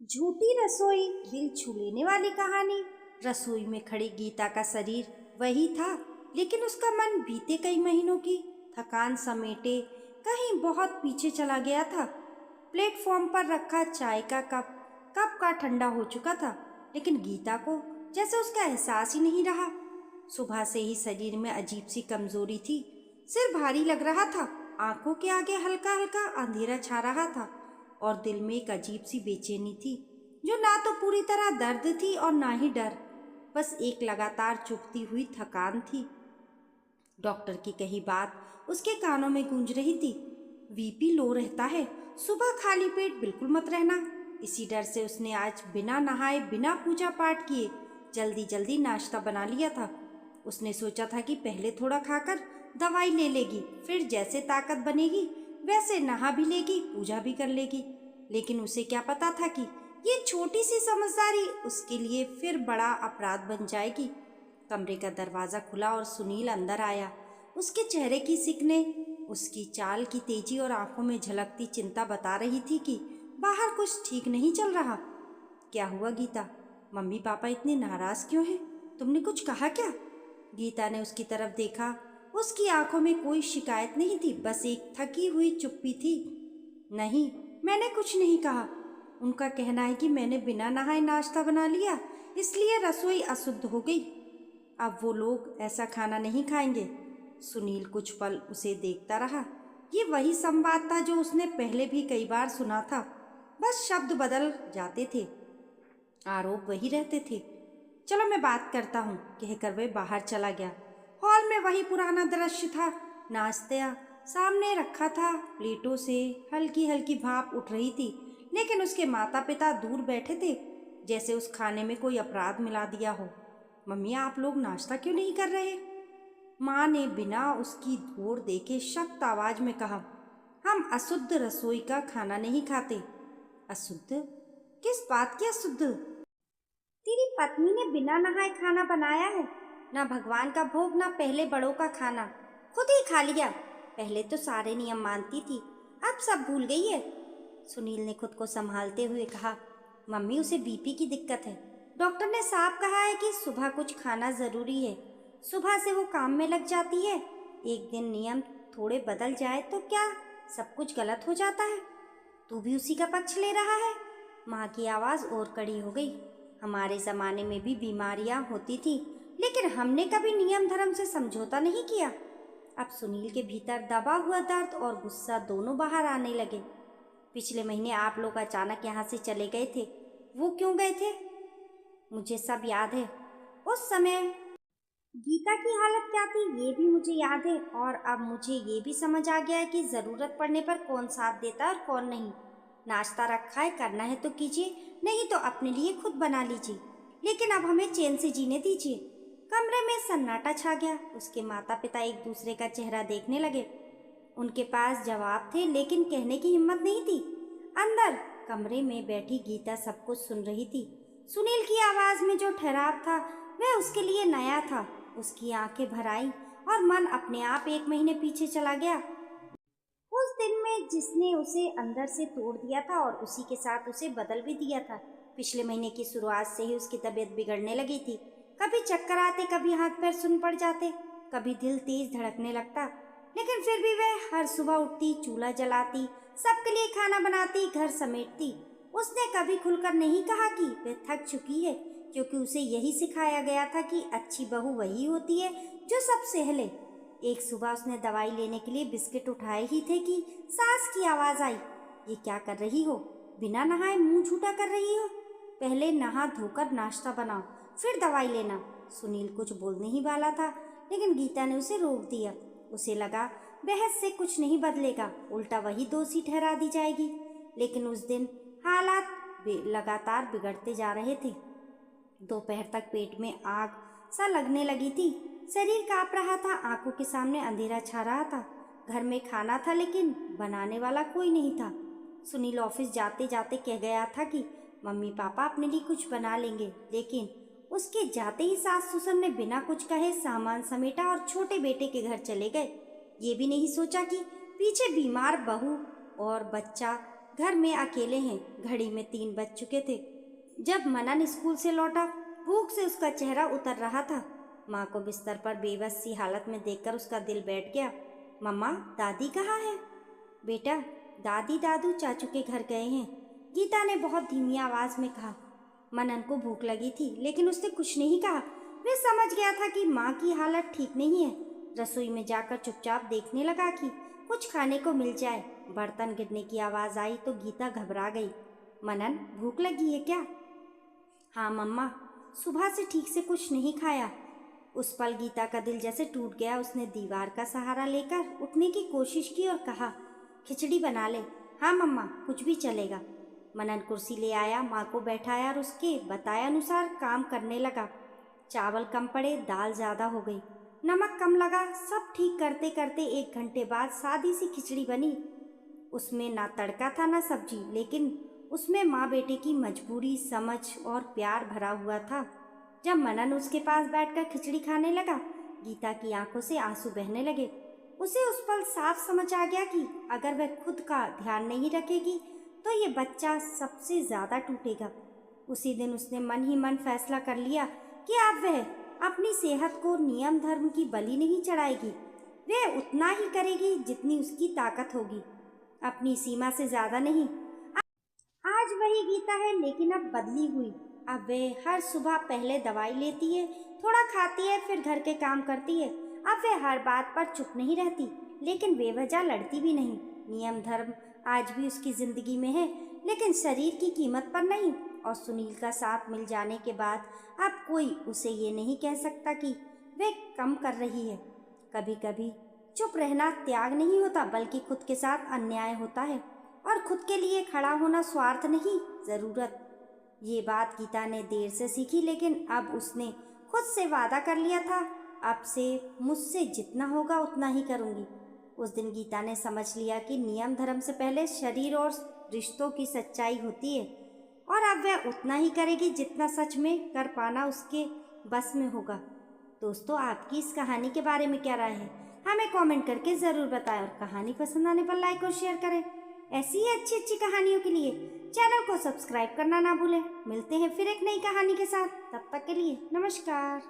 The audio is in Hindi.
झूठी रसोई, दिल छू लेने वाली कहानी। रसोई में खड़ी गीता का शरीर वही था, लेकिन उसका मन बीते कई महीनों की थकान समेटे कहीं बहुत पीछे चला गया था। प्लेटफॉर्म पर रखा चाय का कप कब का ठंडा हो चुका था, लेकिन गीता को जैसे उसका एहसास ही नहीं रहा। सुबह से ही शरीर में अजीब सी कमजोरी थी, सिर भारी लग रहा था, आंखों के आगे हल्का हल्का अंधेरा छा रहा था और दिल में एक अजीब सी बेचैनी थी, जो ना तो पूरी तरह दर्द थी और ना ही डर, बस एक लगातार चुभती हुई थकान थी। डॉक्टर की कही बात उसके कानों में गूंज रही थी। बीपी लो रहता है, सुबह खाली पेट बिल्कुल मत रहना। इसी डर से उसने आज बिना नहाए बिना पूजा पाठ किए जल्दी जल्दी नाश्ता बना लिया था। उसने सोचा था कि पहले थोड़ा खाकर दवाई ले लेगी, फिर जैसे ताकत बनेगी वैसे नहा भी लेगी, पूजा भी कर लेगी। लेकिन उसे क्या पता था कि ये छोटी सी समझदारी उसके लिए फिर बड़ा अपराध बन जाएगी। कमरे का दरवाज़ा खुला और सुनील अंदर आया। उसके चेहरे की सिकने, उसकी चाल की तेजी और आंखों में झलकती चिंता बता रही थी कि बाहर कुछ ठीक नहीं चल रहा। क्या हुआ गीता? मम्मी पापा इतने नाराज क्यों हैं? तुमने कुछ कहा क्या? गीता ने उसकी तरफ देखा। उसकी आंखों में कोई शिकायत नहीं थी, बस एक थकी हुई चुप्पी थी। नहीं, मैंने कुछ नहीं कहा। उनका कहना है कि मैंने बिना नहाए नाश्ता बना लिया, इसलिए रसोई अशुद्ध हो गई। अब वो लोग ऐसा खाना नहीं खाएंगे। सुनील कुछ पल उसे देखता रहा। ये वही संवाद था जो उसने पहले भी कई बार सुना था, बस शब्द बदल जाते थे, आरोप वही रहते थे। चलो मैं बात करता हूँ, कहकर वह बाहर चला गया। हॉल में वही पुराना दृश्य था। नाश्ता सामने रखा था, प्लेटों से हल्की हल्की भाप उठ रही थी, लेकिन उसके माता पिता दूर बैठे थे, जैसे उस खाने में कोई अपराध मिला दिया हो। मम्मी, आप लोग नाश्ता क्यों नहीं कर रहे? माँ ने बिना उसकी ओर देखे सख्त आवाज में कहा। हम अशुद्ध रसोई का खाना नहीं खाते। अशुद्ध? किस बात की अशुद्ध? तेरी पत्नी ने बिना नहाए खाना बनाया है। ना भगवान का भोग, ना पहले बड़ों का खाना, खुद ही खा लिया। पहले तो सारे नियम मानती थी, अब सब भूल गई है। सुनील ने खुद को संभालते हुए कहा। मम्मी, उसे बीपी की दिक्कत है। डॉक्टर ने साफ कहा है कि सुबह कुछ खाना जरूरी है। सुबह से वो काम में लग जाती है। एक दिन नियम थोड़े बदल जाए तो क्या सब कुछ गलत हो जाता है? तू भी उसी का पक्ष ले रहा है? माँ की आवाज़ और कड़ी हो गई। हमारे ज़माने में भी बीमारियाँ होती थी, लेकिन हमने कभी नियम धर्म से समझौता नहीं किया। अब सुनील के भीतर दबा हुआ दर्द और गुस्सा दोनों बाहर आने लगे। पिछले महीने आप लोग अचानक यहाँ से चले गए थे। वो क्यों गए थे? मुझे सब याद है। उस समय गीता की हालत क्या थी ये भी मुझे याद है, और अब मुझे ये भी समझ आ गया है कि ज़रूरत पड़ने पर कौन साथ देता है और कौन नहीं। नाश्ता रखा है, करना है तो कीजिए, नहीं तो अपने लिए खुद बना लीजिए, लेकिन अब हमें चैन से जीने दीजिए। कमरे में सन्नाटा छा गया। उसके माता पिता एक दूसरे का चेहरा देखने लगे। उनके पास जवाब थे, लेकिन कहने की हिम्मत नहीं थी। अंदर कमरे में बैठी गीता सब कुछ सुन रही थी। सुनील की आवाज़ में जो ठहराव था वह उसके लिए नया था। उसकी आंखें भर आई और मन अपने आप एक महीने पीछे चला गया, उस दिन में जिसने उसे अंदर से तोड़ दिया था और उसी के साथ उसे बदल भी दिया था। पिछले महीने की शुरुआत से ही उसकी तबीयत बिगड़ने लगी थी। कभी चक्कर आते, कभी हाथ पैर सुन पड़ जाते, कभी दिल तेज धड़कने लगता, लेकिन फिर भी वह हर सुबह उठती, चूल्हा जलाती, सबके लिए खाना बनाती, घर समेटती। उसने कभी खुलकर नहीं कहा कि वह थक चुकी है, क्योंकि उसे यही सिखाया गया था कि अच्छी बहू वही होती है जो सब सह ले। एक सुबह उसने दवाई लेने के लिए बिस्किट उठाए ही थे कि सास की आवाज़ आई। ये क्या कर रही हो? बिना नहाए मुंह झूठा कर रही हो? पहले नहा धोकर नाश्ता बनाओ, फिर दवाई लेना। सुनील कुछ बोलने ही वाला था, लेकिन गीता ने उसे रोक दिया। उसे लगा बहस से कुछ नहीं बदलेगा, उल्टा वही दोषी ठहरा दी जाएगी। लेकिन उस दिन हालात लगातार बिगड़ते जा रहे थे। दोपहर तक पेट में आग सा लगने लगी थी, शरीर कांप रहा था, आंखों के सामने अंधेरा छा रहा था। घर में खाना था, लेकिन बनाने वाला कोई नहीं था। सुनील ऑफिस जाते जाते कह गया था कि मम्मी पापा अपने लिए कुछ बना लेंगे, लेकिन उसके जाते ही सास ससुर ने बिना कुछ कहे सामान समेटा और छोटे बेटे के घर चले गए। ये भी नहीं सोचा कि पीछे बीमार बहू और बच्चा घर में अकेले हैं। घड़ी में 3 बज चुके थे। जब मनन स्कूल से लौटा, भूख से उसका चेहरा उतर रहा था। माँ को बिस्तर पर बेबस सी हालत में देखकर उसका दिल बैठ गया। मम्मा, दादी कहाँ है? बेटा, दादी दादू चाचू के घर गए हैं, गीता ने बहुत धीमी आवाज में कहा। मनन को भूख लगी थी, लेकिन उसने कुछ नहीं कहा। वह समझ गया था कि माँ की हालत ठीक नहीं है। रसोई में जाकर चुपचाप देखने लगा कि कुछ खाने को मिल जाए। बर्तन गिरने की आवाज़ आई तो गीता घबरा गई। मनन, भूख लगी है क्या? हाँ मम्मा, सुबह से ठीक से कुछ नहीं खाया। उस पल गीता का दिल जैसे टूट गया। उसने दीवार का सहारा लेकर उठने की कोशिश की और कहा, खिचड़ी बना ले। हाँ मम्मा, कुछ भी चलेगा। मनन कुर्सी ले आया, माँ को बैठाया और उसके बताए अनुसार काम करने लगा। चावल कम पड़े, दाल ज़्यादा हो गई, नमक कम लगा। सब ठीक करते करते 1 घंटे बाद सादी सी खिचड़ी बनी। उसमें ना तड़का था ना सब्जी, लेकिन उसमें माँ बेटे की मजबूरी, समझ और प्यार भरा हुआ था। जब मनन उसके पास बैठकर खिचड़ी खाने लगा, गीता की आंखों से आंसू बहने लगे। उसे उस पल साफ समझ आ गया कि अगर वह खुद का ध्यान नहीं रखेगी तो ये बच्चा सबसे ज़्यादा टूटेगा। उसी दिन उसने मन ही मन फैसला कर लिया कि अब वह अपनी सेहत को नियम धर्म की बलि नहीं चढ़ाएगी। वह उतना ही करेगी जितनी उसकी ताकत होगी, अपनी सीमा से ज़्यादा नहीं। आज वही गीता है, लेकिन अब बदली हुई। अब वह हर सुबह पहले दवाई लेती है, थोड़ा खाती है, फिर घर के काम करती है। अब वह हर बात पर चुप नहीं रहती, लेकिन बेवजह लड़ती भी नहीं। नियम धर्म आज भी उसकी ज़िंदगी में है, लेकिन शरीर की कीमत पर नहीं। और सुनील का साथ मिल जाने के बाद अब कोई उसे ये नहीं कह सकता कि वह कम कर रही है। कभी कभी चुप रहना त्याग नहीं होता, बल्कि खुद के साथ अन्याय होता है। और खुद के लिए खड़ा होना स्वार्थ नहीं, ज़रूरत। ये बात गीता ने देर से सीखी, लेकिन अब उसने खुद से वादा कर लिया था, अब से मुझसे जितना होगा उतना ही करूँगी। उस दिन गीता ने समझ लिया कि नियम धर्म से पहले शरीर और रिश्तों की सच्चाई होती है। और अब वह उतना ही करेगी जितना सच में कर पाना उसके बस में होगा। दोस्तों, आपकी इस कहानी के बारे में क्या राय है? हमें कमेंट करके ज़रूर बताएं, और कहानी पसंद आने पर लाइक और शेयर करें। ऐसी ही अच्छी अच्छी कहानियों के लिए चैनल को सब्सक्राइब करना ना भूलें। मिलते हैं फिर एक नई कहानी के साथ। तब तक के लिए नमस्कार।